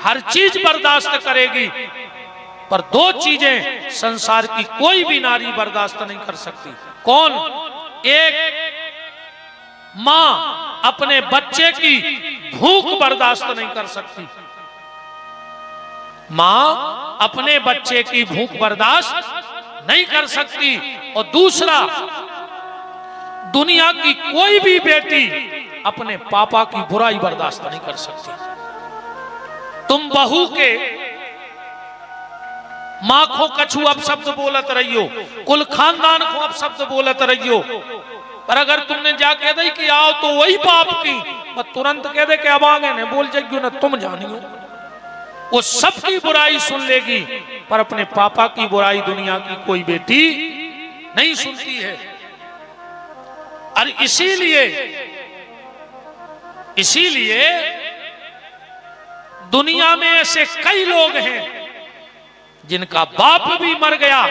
हर चीज बर्दाश्त करेगी, पर दो चीजें संसार की कोई भी नारी बर्दाश्त नहीं कर सकती। कौन? एक, मां अपने बच्चे की भूख बर्दाश्त नहीं कर सकती। मां अपने बच्चे की भूख बर्दाश्त नहीं कर सकती। और दूसरा, दुनिया की कोई भी बेटी अपने पापा की बुराई बर्दाश्त नहीं कर सकती। तुम बहू के मां को कछु अपशब्द बोलत रहियो, कुल खानदान को अपशब्द बोलत रहियो, पर अगर तुमने जा कह दे कि आओ तो वही बाप की, मैं तुरंत कह दे कि अब आगे ने बोल जाइयो ना तुम जानियो, वो सबकी बुराई सुन लेगी, पर अपने पापा की बुराई दुनिया की कोई बेटी नहीं सुनती है। और इसीलिए दुनिया में ऐसे कई लोग हैं जिनका बाप भी मर गया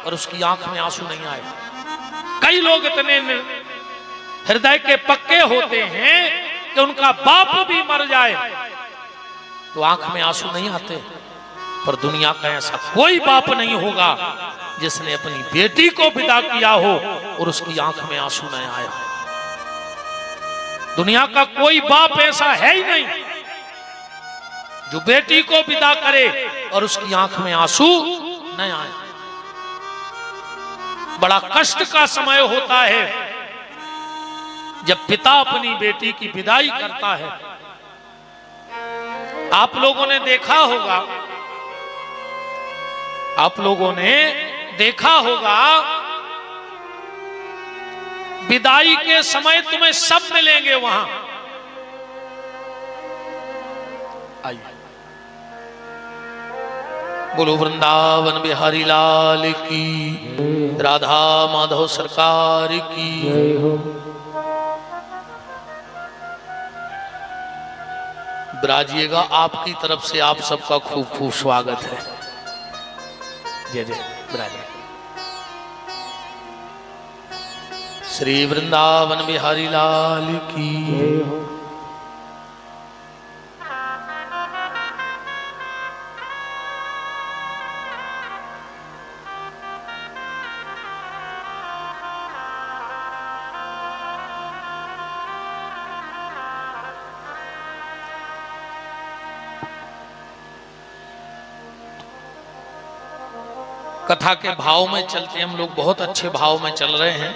और उसकी आंख में आंसू नहीं आए। कई लोग इतने हृदय के पक्के होते हैं कि उनका बाप भी मर जाए तो आंख में आंसू नहीं आते, पर दुनिया का ऐसा कोई बाप नहीं होगा जिसने अपनी बेटी को विदा किया हो और उसकी आंख में आंसू नहीं आया। दुनिया का कोई बाप ऐसा है ही नहीं जो बेटी को विदा करे और उसकी आंख में आंसू नहीं आए। बड़ा कष्ट का समय होता है जब पिता अपनी बेटी की विदाई करता है। आप लोगों ने देखा होगा विदाई के समय तुम्हें सब मिलेंगे वहां। आइए, बोलो वृंदावन बिहारी लाल की, राधा माधव सरकार की। विराजिएगा, आपकी तरफ से आप सबका खूब खूब स्वागत है। जय जय विराजिए। श्री वृंदावन बिहारी लाल की। कथा के भाव में चलते हम लोग, बहुत अच्छे भाव में चल रहे हैं।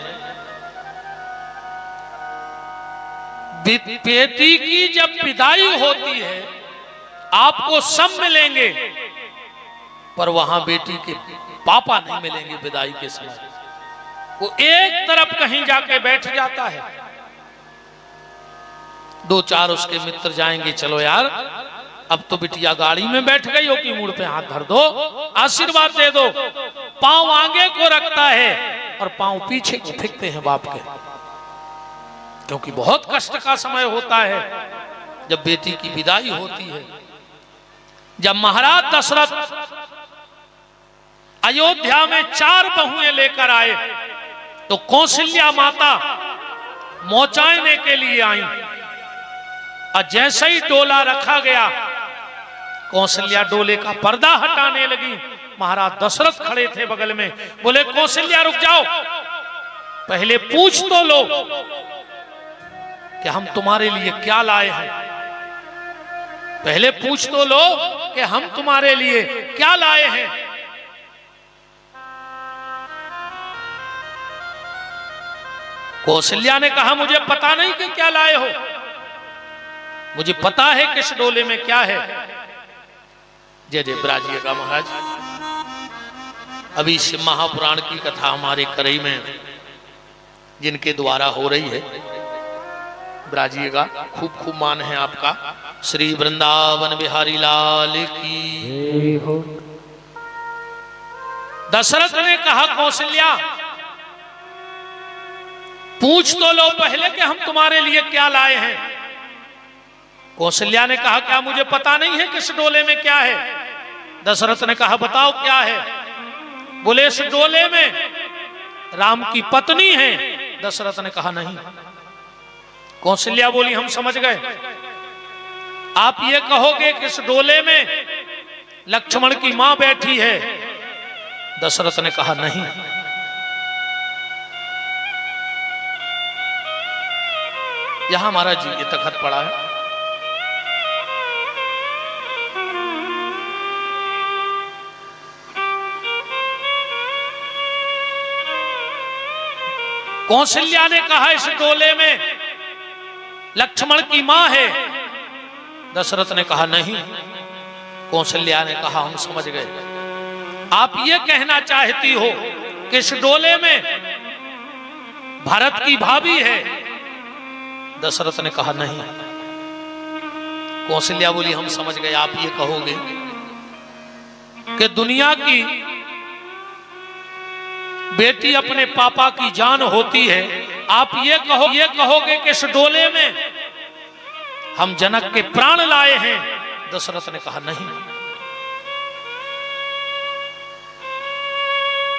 बेटी की जब विदाई होती है आपको सब मिलेंगे, पर वहां बेटी के पापा नहीं मिलेंगे। विदाई के समय वो एक तरफ कहीं जाके बैठ जाता है, दो चार उसके मित्र जाएंगे, चलो यार अब तो बिटिया गाड़ी में बैठ गई हो कि मुड़ पे हाथ धर दो, आशीर्वाद दे दो। पांव आगे को रखता है और पांव पीछे को फेंकते हैं बाप के, क्योंकि बहुत कष्ट का समय होता है जब बेटी की विदाई होती है। जब महाराज दशरथ अयोध्या में 4 बहुएं लेकर आए तो कौशल्या माता मोचाने के लिए आई, और जैसे ही डोला रखा गया कौशल्या डोले का पर्दा हटाने लगी। महाराज दशरथ खड़े थे बगल में, बोले कौशल्या रुक जाओ, पहले पूछ तो लो कि हम तुम्हारे लिए क्या लाए हैं। पहले पूछ तो लो कि हम तुम्हारे लिए क्या लाए हैं। कौशल्या ने कहा मुझे पता नहीं कि क्या लाए हो, मुझे पता है किस डोले में क्या है। जय जय विराजिएगा महाराज। अभी शिव महापुराण की कथा हमारे करई में जिनके द्वारा हो रही है, विराजिएगा, खूब खूब मान है आपका। श्री वृंदावन बिहारी लाल की। दशरथ ने कहा कौशल्या पूछ तो लो पहले कि हम तुम्हारे लिए क्या लाए हैं। कौशल्या ने कहा क्या मुझे पता नहीं है किस डोले में क्या है। दशरथ ने कहा बताओ क्या है। बोले इस डोले में राम की पत्नी है। दशरथ ने कहा नहीं। कौशल्या बोली हम समझ गए। आप ये कहोगे कि इस डोले में लक्ष्मण की मां बैठी है। दशरथ ने कहा नहीं। यहां महाराज जी ये तखत पड़ा है। कौशल्या ने कहा इस डोले में लक्ष्मण की मां है। दशरथ ने कहा नहीं। कौशल्या ने कहा हम समझ गए, आप ये कहना चाहती हो कि इस डोले में भरत की भाभी है। दशरथ ने कहा नहीं। कौशल्या बोली हम समझ गए, आप ये कहोगे कि दुनिया की बेटी अपने पापा की जान होती है। आप ये कहोगे कि इस डोले में हम जनक के प्राण लाए हैं। दशरथ ने कहा नहीं।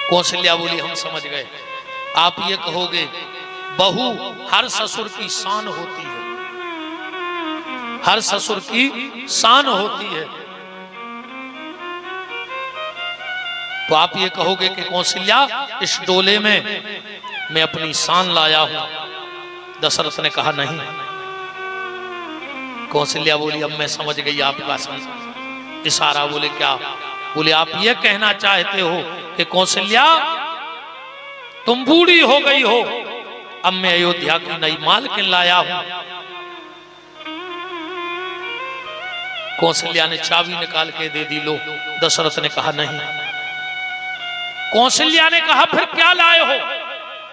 कौशल्या बोली हम समझ गए, आप ये कहोगे बहू हर ससुर की शान होती है, हर ससुर की शान होती है। तो आप ये कहोगे कि कौशल्या इस डोले में मैं अपनी शान लाया हूं। दशरथ ने कहा नहीं। कौशल्या बोली अब मैं समझ गई आपका इशारा। बोले क्या? बोले आप ये कहना चाहते हो कि कौशल्या तुम बूढ़ी हो गई हो, अब मैं अयोध्या की नई मालकिन लाया हूं। कौशल्या ने चाबी निकाल के दे दी, लो। दशरथ ने कहा नहीं। कौशल्या ने कहा फिर क्या लाए हो?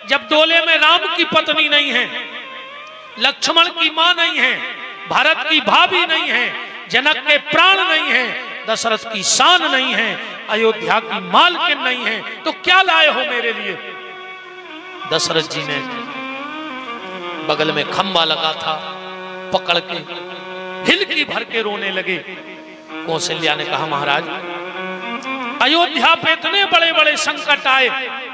जब डोले में राम की पत्नी नहीं है, लक्ष्मण की मां नहीं है, भरत की भाभी नहीं है, जनक के प्राण नहीं है, दशरथ की शान नहीं है, अयोध्या की मालकिन नहीं है, तो क्या लाए हो मेरे लिए? दशरथ जी ने बगल में खंबा लगा था पकड़ के हिलकी भर के रोने लगे। कौशल्या ने कहा महाराज अयोध्या पे इतने बड़े बड़े संकट आए,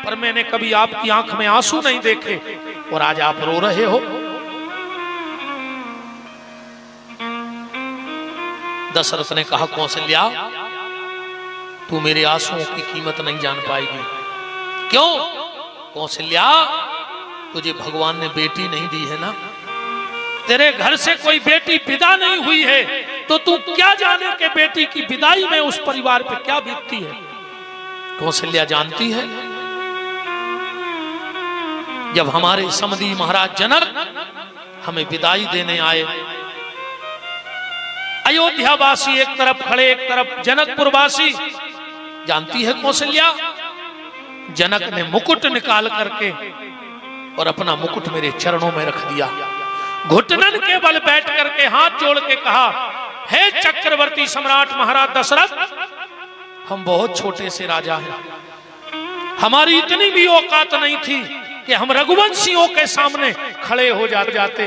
पर मैंने कभी आपकी आंख में आंसू नहीं देखे, और आज आप रो रहे हो। दशरथ ने कहा कौशल्या तू मेरे आंसुओं की कीमत नहीं जान पाएगी। क्यों? कौशल्या तुझे भगवान ने बेटी नहीं दी है ना, तेरे घर से कोई बेटी विदा नहीं हुई है, तो तू क्या जाने कि बेटी की विदाई में उस परिवार पे क्या बीतती है। कौशल्या जानती है जब हमारे समधी महाराज जनक हमें विदाई देने आए, अयोध्यावासी एक तरफ खड़े एक तरफ जनकपुरवासी, जानती है कौशल्या जनक ने मुकुट निकाल करके और अपना मुकुट मेरे चरणों में रख दिया, घुटनन के बल बैठ करके हाथ जोड़ के कहा हे चक्रवर्ती सम्राट महाराज दशरथ, हम बहुत छोटे से राजा हैं, हमारी इतनी भी औकात नहीं थी कि हम रघुवंशियों के सामने खड़े हो जाते,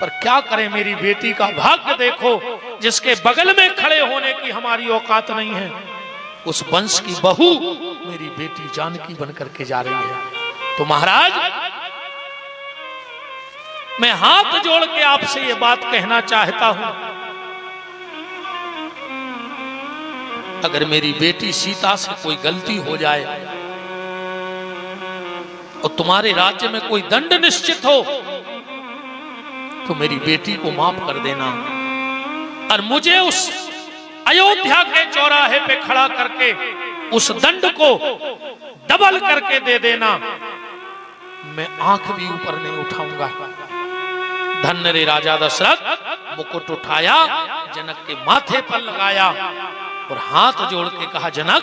पर क्या करें मेरी बेटी का भाग्य देखो, जिसके बगल में खड़े होने की हमारी औकात नहीं है, उस वंश की बहू मेरी बेटी जानकी बनकर के जा रही है। तो महाराज मैं हाथ जोड़ के आपसे ये बात कहना चाहता हूं, अगर मेरी बेटी सीता से कोई गलती हो जाए और तुम्हारे राज्य में कोई दंड निश्चित हो तो मेरी बेटी को माफ कर देना, और मुझे उस अयोध्या के चौराहे पे खड़ा करके उस दंड को डबल करके दे देना, मैं आंख भी ऊपर नहीं उठाऊंगा। धन्य रे राजा दशरथ। मुकुट उठाया, जनक के माथे पर लगाया और हाथ जोड़ के कहा जनक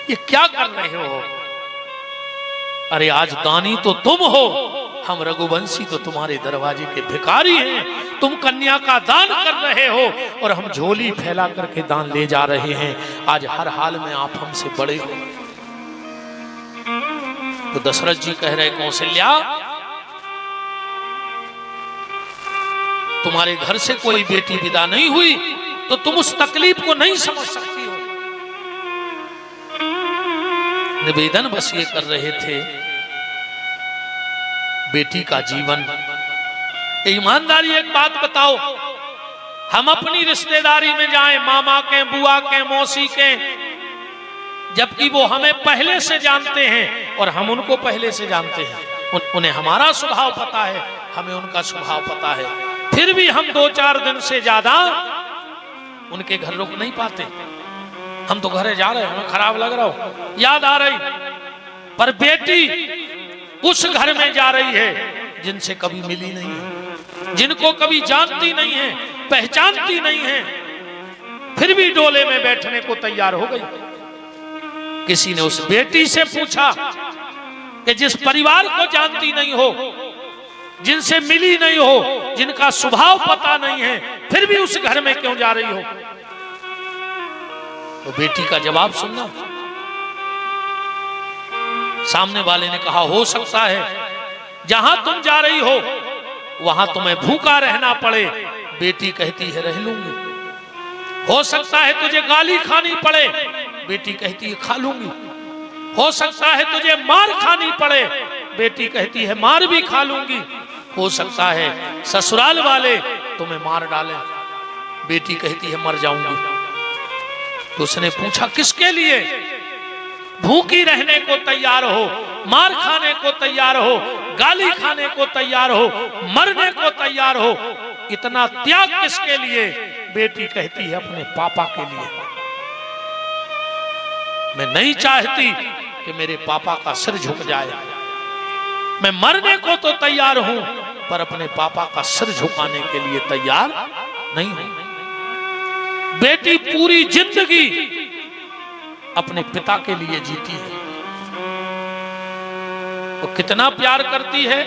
ये क्या कर रहे हो? अरे आज दानी तो तुम हो, हम रघुवंशी तो तुम्हारे दरवाजे के भिखारी हैं, तुम कन्या का दान कर रहे हो और हम झोली फैला करके दान ले जा रहे हैं, आज हर हाल में आप हमसे बड़े हो। तो दशरथ जी कह रहे कौशल्या तुम्हारे घर से कोई बेटी विदा नहीं हुई तो तुम उस तकलीफ को नहीं समझ सकती हो। निवेदन बस ये कर रहे थे बेटी का जीवन ईमानदारी एक बात बताओ, हम अपनी रिश्तेदारी में जाएं, मामा के, बुआ के, मौसी के, जबकि वो हमें पहले से जानते हैं और हम उनको पहले से जानते हैं। उन्हें हमारा स्वभाव पता है, हमें उनका स्वभाव पता है, फिर भी हम 2-4 दिन से ज्यादा उनके घर रुक नहीं पाते। हम तो घरे जा रहे हैं, हमें खराब लग रहा हो, याद आ रही, पर बेटी उस घर में जा रही है जिनसे कभी मिली नहीं है, जिनको कभी जानती नहीं है, पहचानती नहीं है, फिर भी डोले में बैठने को तैयार हो गई। किसी ने उस बेटी से पूछा कि जिस परिवार को जानती नहीं हो, जिनसे मिली नहीं हो, जिनका स्वभाव पता नहीं है, फिर भी उस घर में क्यों जा रही हो? तो बेटी का जवाब सुनना। सामने वाले ने कहा, हो सकता है जहां तुम जा रही हो वहां तुम्हें भूखा रहना पड़े। बेटी कहती है, रह लूंगी। हो सकता है तुझे गाली खानी पड़े। बेटी कहती है, खा लूंगी। हो सकता है तुझे मार खानी पड़े। बेटी कहती है, मार भी खा लूंगी। हो सकता है ससुराल वाले तुम्हें मार डालें। बेटी कहती है, मर जाऊंगी। तो उसने पूछा, किसके लिए भूखी रहने को तैयार हो, मार खाने को तैयार हो, गाली खाने को तैयार हो, मरने को तैयार हो, इतना त्याग किसके लिए? बेटी कहती है, अपने पापा के लिए। मैं नहीं चाहती कि मेरे पापा का सिर झुक जाए। मैं मरने को तो तैयार हूं, पर अपने पापा का सिर झुकाने के लिए तैयार नहीं हूं। बेटी पूरी जिंदगी अपने पिता के लिए जीती है। वो कितना प्यार करती है,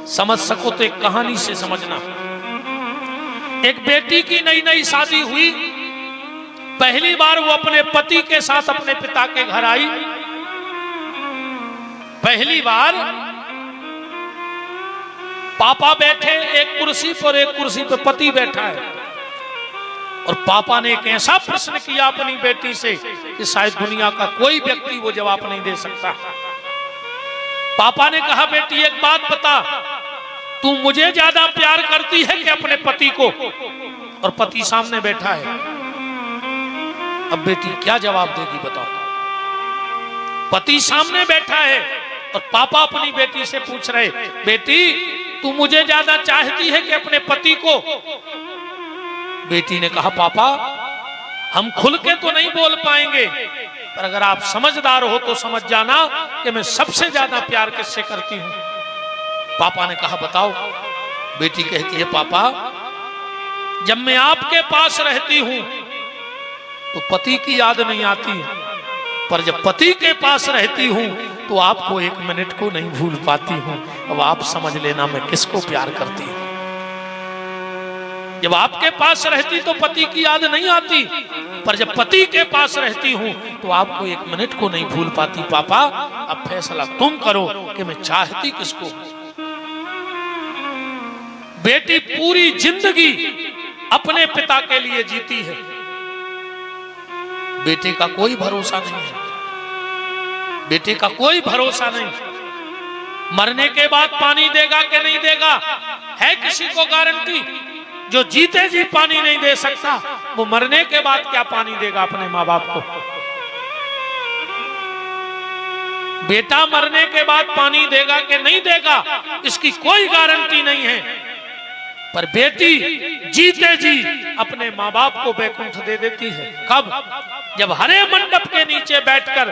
समझ सको तो एक कहानी से समझना। एक बेटी की नई नई शादी हुई, पहली बार वो अपने पति के साथ अपने पिता के घर आई। पहली बार पापा बैठे एक कुर्सी पर, एक कुर्सी पर पति बैठा है, और पापा ने एक ऐसा प्रश्न किया अपनी बेटी से कि शायद दुनिया का कोई व्यक्ति वो जवाब नहीं दे सकता। पापा ने कहा, बेटी एक बात बता, तू मुझे ज्यादा प्यार करती है कि अपने पति को? और पति सामने बैठा है। अब बेटी क्या जवाब देगी बताओ? पति सामने बैठा है और पापा अपनी बेटी से पूछ रहे, बेटी तू मुझे ज्यादा चाहती है कि अपने पति को? बेटी ने कहा, पापा हम खुल के तो नहीं बोल पाएंगे, पर अगर आप समझदार हो तो समझ जाना कि मैं सबसे ज्यादा प्यार किससे करती हूं। पापा ने कहा, बताओ। बेटी कहती है, पापा जब मैं आपके पास रहती हूं तो पति की याद नहीं आती, पर जब पति के पास रहती हूं तो आपको एक मिनट को नहीं भूल पाती हूं। अब आप समझ लेना मैं किसको प्यार करती हूं। जब आपके पास रहती तो पति की याद नहीं आती, पर जब पति के पास रहती हूं तो आपको एक मिनट को नहीं भूल पाती। पापा अब फैसला तुम करो कि मैं चाहती किसको। बेटी पूरी जिंदगी अपने पिता के लिए जीती है। बेटे का कोई भरोसा नहीं है, बेटे का कोई भरोसा नहीं। मरने के बाद पानी देगा कि नहीं देगा, है किसी को गारंटी? जो जीते जी पानी नहीं दे सकता, वो मरने के बाद क्या पानी देगा अपने माँ बाप को? बेटा मरने के बाद पानी देगा कि नहीं देगा, इसकी कोई गारंटी नहीं है। पर बेटी जीते जी अपने माँ बाप को बैकुंठ दे देती है। कब? जब हरे मंडप के नीचे बैठकर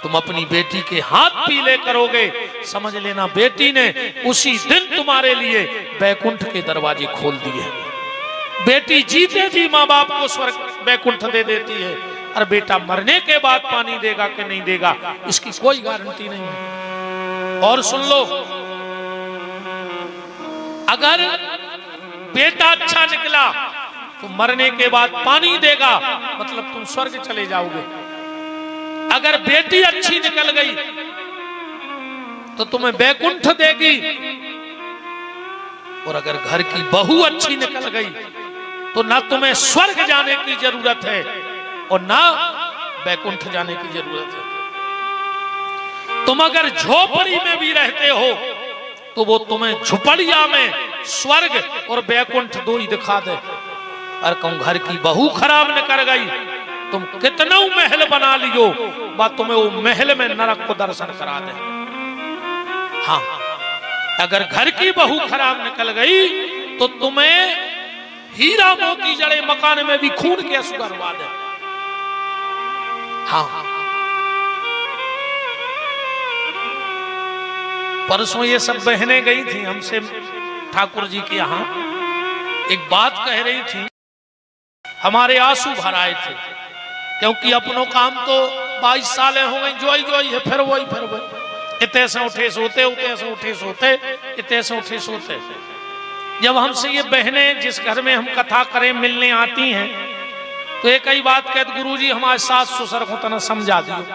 तुम अपनी बेटी के हाथ पीले करोगे, समझ लेना बेटी ने उसी दिन तुम्हारे लिए बैकुंठ के दरवाजे खोल दिए। बेटी जीते जी माँ बाप को स्वर्ग बैकुंठ दे देती है, और बेटा मरने के बाद पानी देगा कि नहीं देगा, इसकी कोई गारंटी नहीं है। और सुन लो, अगर बेटा अच्छा निकला तो मरने के बाद पानी देगा, मतलब तुम स्वर्ग चले जाओगे। अगर बेटी अच्छी निकल गई तो तुम्हें बैकुंठ देगी, और अगर घर की बहू अच्छी निकल गई तो ना तुम्हें स्वर्ग जाने की जरूरत है और ना बैकुंठ जाने की जरूरत है। तुम अगर झोपड़ी में भी रहते हो तो वो तुम्हें झुपड़िया में स्वर्ग और बैकुंठ दो ही दिखा दे। और कहूं घर की बहू खराब न कर गई, तुम कितना महल बना लियो, बात तुम्हें वो महल में नरक को दर्शन करा दे। हाँ, अगर घर की बहू खराब निकल गई तो तुम्हें हीरा मोती जड़े मकान में भी खून के आंसू करवा दे। हाँ, परसों ये सब बहनें गई थी हमसे ठाकुर जी के यहाँ, एक बात कह रही थी, हमारे आंसू भर आए थे, क्योंकि अपनों काम तो 22 साल हो गई, जोई है, फिर वही इतने से उठे सोते, उतने से उठे सोते, इतने से उठे सोते। जब हमसे ये बहनें जिस घर में हम कथा करें मिलने आती हैं, तो एक ही बात कहते, गुरुजी हमारे सास ससुर को तना समझा दियो,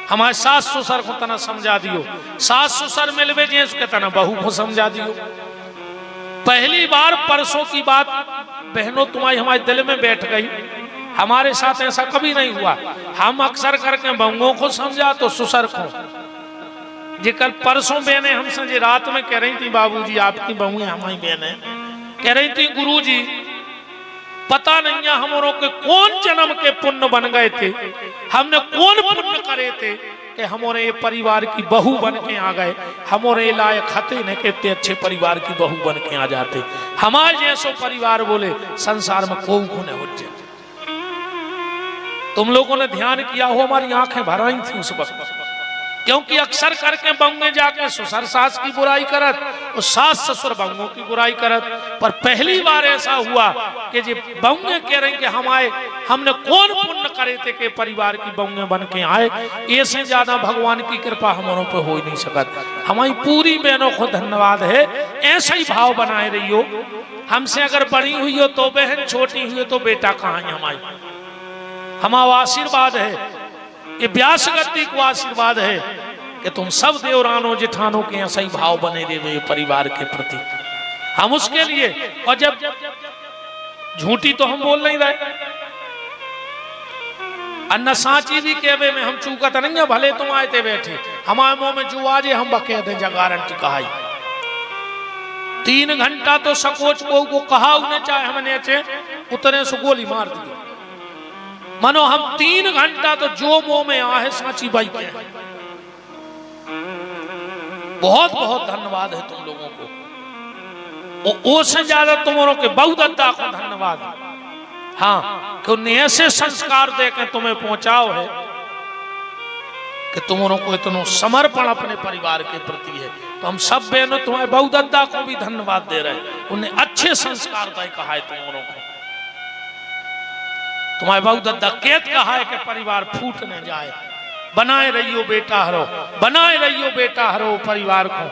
हमारे सास ससुर को तना समझा दियो। सास ससुर मिलवे जेस के तना बहू को समझा दियो। पहली बार परसों की बात बहनों तुम्हारी हमारे दिल में बैठ गई। हमारे साथ ऐसा कभी नहीं हुआ, हम अक्सर करके बहुओं को समझा तो ससुर को। जी कल परसों बहनें हमसे जी रात में कह रही थी, बाबूजी आपकी बहुएं हमारी बहनें कह रही थी, गुरुजी पता नहीं है हमारों के कौन जन्म के पुण्य बन गए थे, हमने कौन पुण्य करे थे कि हमारे ये परिवार की बहू बन के आ गए, हमारे लायक हते न कहते अच्छे परिवार की बहू बन के आ जाते। हमारे जैसो परिवार बोले संसार में कोई गुण हो जाए। तुम लोगों ने ध्यान किया हो, हमारी आंखें भर आई थी उस वक्त, क्योंकि अक्सर करके बंगे जाके ससुर सास की बुराई करत और सास ससुर बंगों की बुराई करत। पर पहली बार ऐसा हुआ कि जी बंगे कह रहे कि हमने कौन पुण्य करे थे कि परिवार की बंगे बन के आए। ऐसे ज्यादा भगवान की कृपा हमारों पे हो ही नहीं सकत। हमारी पूरी बहनों को धन्यवाद है, ऐसा ही भाव बनाए रही हो। हमसे अगर बड़ी हुई हो तो बहन, छोटी हुई हो तो बेटा कहाँ है हमारी। हमारा आशीर्वाद है, ये व्यास गति को आशीर्वाद है कि तुम सब देवरानों जेठानों के ऐसा ही भाव बने रहे परिवार के प्रति। हम उसके लिए, और जब झूठी तो हम बोल नहीं रहे, अन्ना साची भी कहवे में हम चूकत नहीं है, भले तुम आए थे बैठे हमारे मुंह में जो आजे हम बके थे जगारंटी कहा। 3 घंटा तो सकोच को कहा उन्हें चाहे हमने अच्छे उतने से गोली मार दी। मानो हम 3 घंटा तो जो मुंह में आ है साची बाई के। बहुत बहुत धन्यवाद है तुम लोगों को, उससे ज्यादा तुमों के बहुदत्ता को धन्यवाद। हाँ, कि उन्हें ऐसे संस्कार देकर तुम्हें पहुंचाओ है कि तुमों को इतना समर्पण अपने परिवार के प्रति है। तो हम सब बहनों तुम्हारे बहुदत्ता को भी धन्यवाद दे रहे हैं, उन्हें अच्छे संस्कार दे कहा है तुमों को। तुम्हारे बहुदत्ता केत कहा है कि परिवार फूट न जाए, बनाए रहियो बेटा हरो, बनाए रहियो बेटा हरो परिवार को।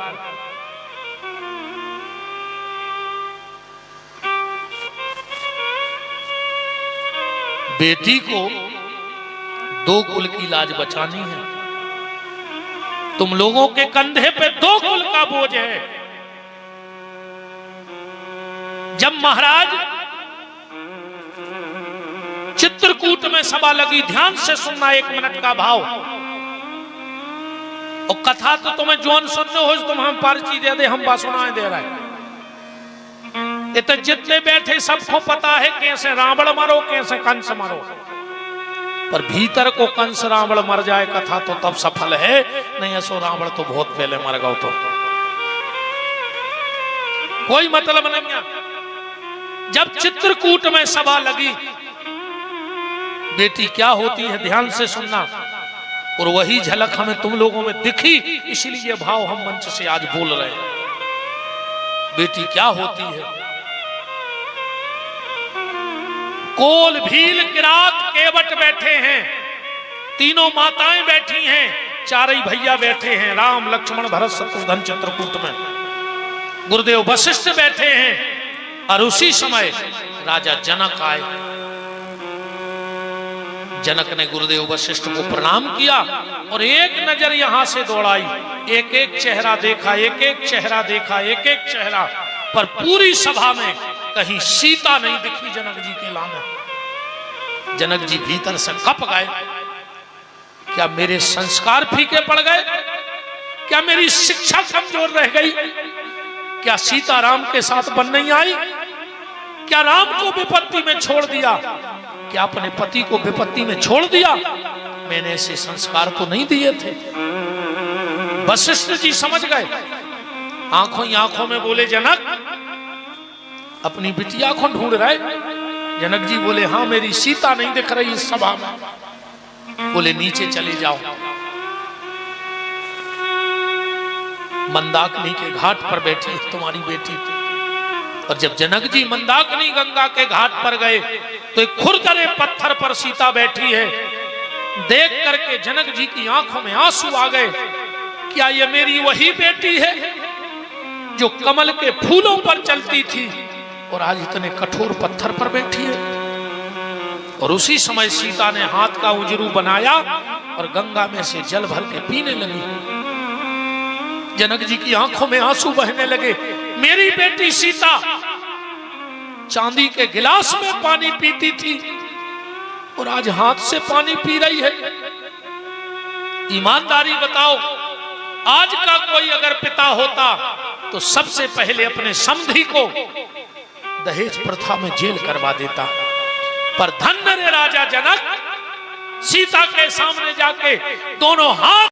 बेटी को 2 कुल की लाज बचानी है। तुम लोगों के कंधे पे 2 कुल का बोझ है। जब महाराज चित्रकूट में सभा लगी, ध्यान से सुनना 1 मिनट का भाव, और कथा तो तुम्हें जोन सुनने हो तुम हम पर्ची दे दे, हम बात सुनाए दे रहे हैं। तो जितने बैठे सबको पता है कैसे रावण मरो, कैसे कंस मरो, पर भीतर को कंस रावण मर जाए कथा तो तब सफल है, नहीं ऐसो रावण तो बहुत पहले मर गया, तो कोई मतलब नहीं है। जब चित्रकूट में सभा लगी, बेटी क्या होती है ध्यान से सुनना, और वही झलक हमें तुम लोगों में दिखी, इसलिए भाव हम मंच से आज बोल रहे हैं। बेटी क्या होती है? कोल भील किरात केवट बैठे हैं, तीनों माताएं बैठी हैं, 4 भैया बैठे हैं, राम लक्ष्मण भरत शत्रुघ्न चित्रकूट में। गुरुदेव वशिष्ठ बैठे हैं, और उसी समय राजा जनक आए। जनक ने गुरुदेव वशिष्ठ को प्रणाम किया और एक नजर यहां से दौड़ाई, एक एक चेहरा देखा, एक एक चेहरा देखा, एक एक चेहरा, पर पूरी सभा में कहीं सीता नहीं दिखी जनक जी के लाने। जनक जी भीतर से कप गए, क्या मेरे संस्कार फीके पड़ गए? क्या मेरी शिक्षा कमजोर रह गई? क्या सीता राम के साथ बन नहीं आई? क्या राम को विपत्ति में छोड़ दिया? क्या अपने पति को विपत्ति में छोड़ दिया? मैंने ऐसे संस्कार तो नहीं दिए थे। वशिष्ठ जी समझ गए, आंखों ही आंखों में बोले, जनक अपनी बिटिया को ढूंढ रहे? जनक जी बोले, हाँ मेरी सीता नहीं दिख रही इस सभा में। बोले नीचे चले जाओ, मंदाकिनी के घाट पर बैठी है तुम्हारी बेटी। और जब जनक जी मंदाकिनी गंगा के घाट पर गए तो एक खुरदरे पत्थर पर सीता बैठी है। देख करके जनक जी की आंखों में आंसू आ गए। क्या ये मेरी वही बेटी है जो कमल के फूलों पर चलती थी और आज इतने कठोर पत्थर पर बैठी है? और उसी समय सीता ने हाथ का उजरू बनाया और गंगा में से जल भर के पीने लगी। जनक जी की आंखों में आंसू बहने लगे। मेरी बेटी सीता चांदी के गिलास में पानी पीती थी और आज हाथ से पानी पी रही है। ईमानदारी बताओ, आज का कोई अगर पिता होता तो सबसे पहले अपने समधी को दहेज प्रथा में जेल करवा देता। पर धन्य रे राजा जनक, सीता के सामने जाके दोनों हाथ